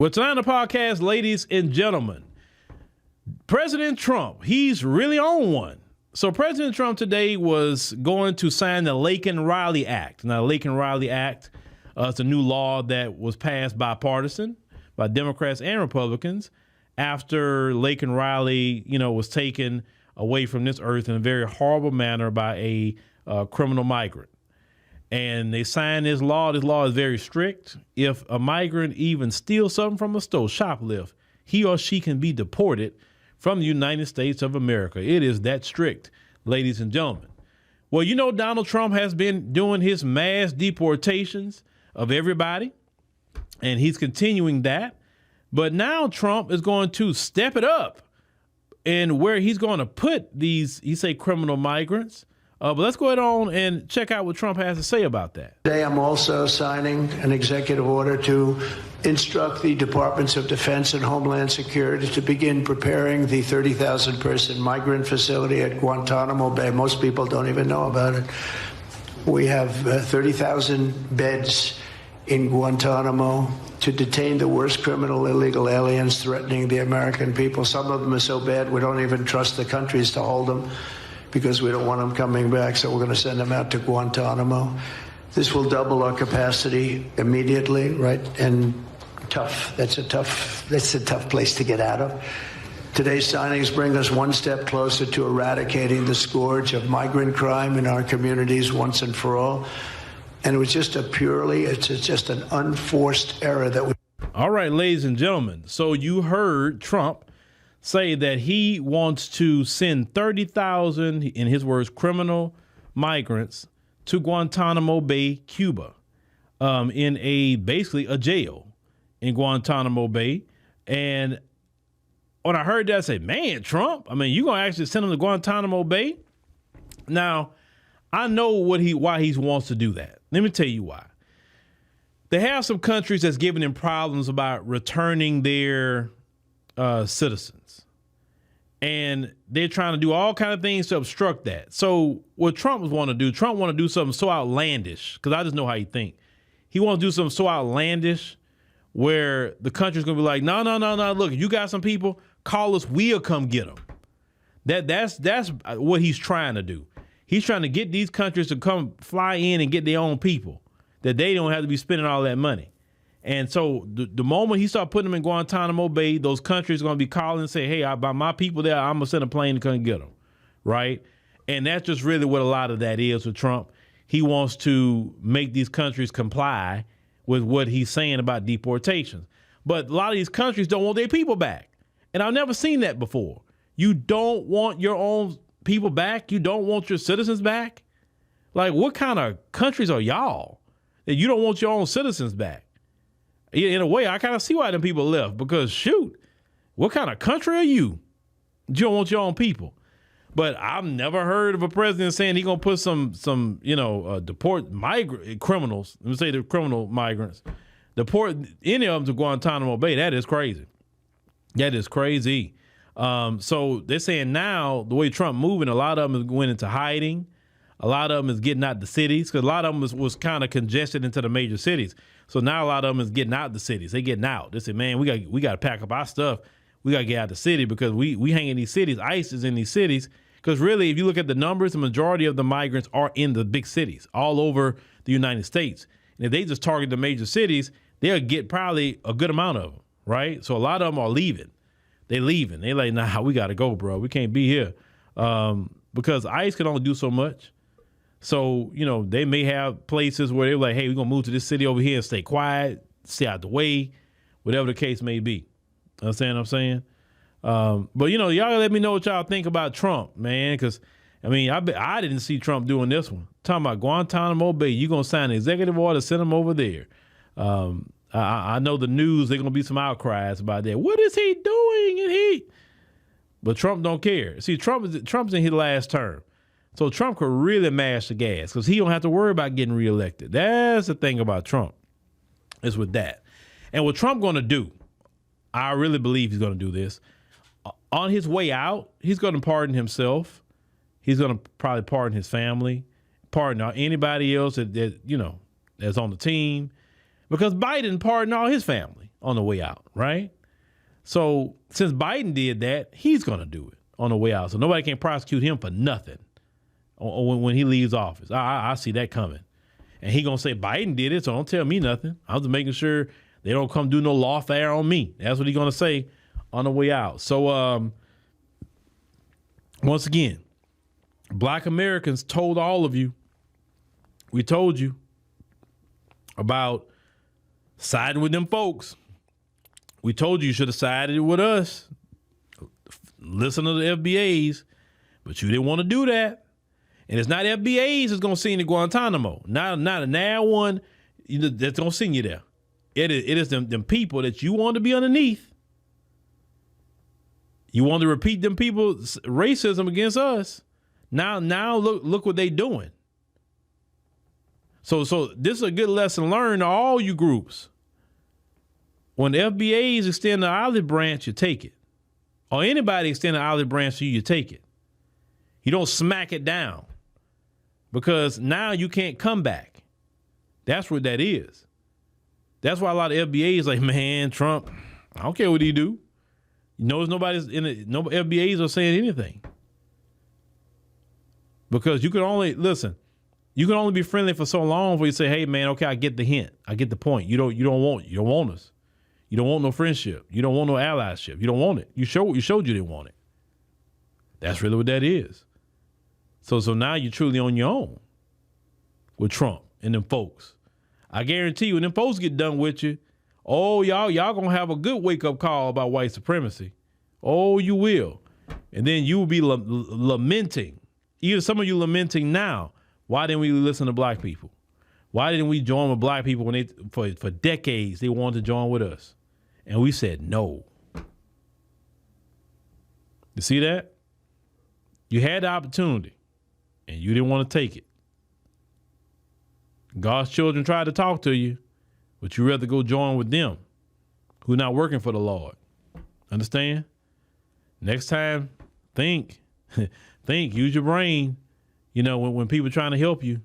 Well, tonight on the podcast, ladies and gentlemen, President Trump, he's really on one. So President Trump today was going to sign the Laken-Riley Act. Now, the Laken-Riley Act, it's a new law that was passed bipartisan by Democrats and Republicans after Laken-Riley, was taken away from this earth in a very horrible manner by a criminal migrant. And they signed this law. This law is very strict. If a migrant even steals something from a store, shoplift, he or she can be deported from the United States of America. It is that strict, ladies and gentlemen. Well, Donald Trump has been doing his mass deportations of everybody, and he's continuing that. But now Trump is going to step it up, and where he's going to put these, criminal migrants. But let's go ahead on and check out what Trump has to say about that. Today, I'm also signing an executive order to instruct the Departments of Defense and Homeland Security to begin preparing the 30,000-person migrant facility at Guantánamo Bay. Most people don't even know about it. We have 30,000 beds in Guantanamo to detain the worst criminal illegal aliens threatening the American people. Some of them are so bad we don't even trust the countries to hold them, because we don't want them coming back, so we're going to send them out to Guantanamo. This will double our capacity immediately, right? And tough. That's a tough place to get out of. Today's signings bring us one step closer to eradicating the scourge of migrant crime in our communities once and for all. And it was just it's just an unforced error that we. All right, ladies and gentlemen. So you heard Trump say that he wants to send 30,000, in his words, criminal migrants to Guantanamo Bay, Cuba, in basically a jail in Guantanamo Bay. And when I heard that, I said, man, Trump, you're going to actually send them to Guantanamo Bay? Now, I know why he wants to do that. Let me tell you why. They have some countries that's giving them problems about returning their citizens. And they're trying to do all kind of things to obstruct that. So what Trump want to do something so outlandish, because I just know how he think. He wants to do something so outlandish where the country's going to be like, no, look, if you got some people, call us, we'll come get them. That's what he's trying to do. He's trying to get these countries to come fly in and get their own people, that they don't have to be spending all that money. And so the moment he start putting them in Guantanamo Bay, those countries are going to be calling and say, hey, by my people there, I'm going to send a plane to come get them, right? And that's just really what a lot of that is with Trump. He wants to make these countries comply with what he's saying about deportations. But a lot of these countries don't want their people back. And I've never seen that before. You don't want your own people back? You don't want your citizens back? Like, what kind of countries are y'all that you don't want your own citizens back? In a way, I kind of see why them people left, because shoot, what kind of country are you? You don't want your own people. But I've never heard of a president saying he's going to put some deport migrant criminals, let me say the criminal migrants, deport any of them to Guantanamo Bay. That is crazy. That is crazy. So they're saying now the way Trump moving, a lot of them is going into hiding. A lot of them is getting out the cities, because a lot of them was kind of congested into the major cities. So now a lot of them is getting out the cities. They getting out. They say, man, we got to pack up our stuff. We got to get out the city, because we hang in these cities. ICE is in these cities. Because really, if you look at the numbers, the majority of the migrants are in the big cities all over the United States. And if they just target the major cities, they'll get probably a good amount of them, right? So a lot of them are leaving. They leaving. They like, nah, we got to go, bro. We can't be here. Because ICE can only do so much. So, they may have places where they're like, hey, we're going to move to this city over here and stay quiet, stay out the way, whatever the case may be. Understand what I'm saying? But, y'all let me know what y'all think about Trump, man, because, I didn't see Trump doing this one. Talking about Guantanamo Bay, you're going to sign an executive order, send him over there. I know the news, there's going to be some outcries about that. What is he doing? But Trump don't care. See, Trump's in his last term. So Trump could really mash the gas, because he don't have to worry about getting reelected. That's the thing about Trump, is with that. And what Trump going to do, I really believe he's going to do this. On his way out, he's going to pardon himself. He's going to probably pardon his family, pardon anybody else that that's on the team, because Biden pardoned all his family. on the way out, right? So since Biden did that, he's going to do it on the way out. So nobody can prosecute him for nothing when he leaves office. I see that coming. And he going to say Biden did it, so don't tell me nothing. I'm just making sure they don't come do no lawfare on me. That's what he's going to say on the way out. So once again, Black Americans told all of you, we told you about siding with them folks. We told you should have sided with us. Listen to the FBAs, but you didn't want to do that. And it's not FBAs that's going to send you to Guantanamo. Not a now one that's going to send you there. It is them people that you want to be underneath. You want to repeat them people's racism against us. Now look what they doing. So this is a good lesson learned to all you groups. When the FBAs extend the olive branch, you take it. Or anybody extend the olive branch to you, you take it. You don't smack it down. Because now you can't come back. That's what that is. That's why a lot of FBAs like, man, Trump, I don't care what he do. You notice nobody's in it, no FBAs are saying anything. Because you can only be friendly for so long before you say, hey man, okay, I get the hint. I get the point. You don't want us. You don't want no friendship. You don't want no allyship. You don't want it. You showed you didn't want it. That's really what that is. So now you're truly on your own with Trump and them folks. I guarantee you, when them folks get done with you, oh, y'all gonna have a good wake-up call about white supremacy. Oh, you will. And then you will be lamenting. Even some of you lamenting now. Why didn't we listen to black people? Why didn't we join with black people when for decades they wanted to join with us? And we said no. You see that? You had the opportunity and you didn't want to take it. God's children tried to talk to you, but you rather go join with them who are not working for the Lord. Understand? Next time, think, use your brain. You know, when people are trying to help you,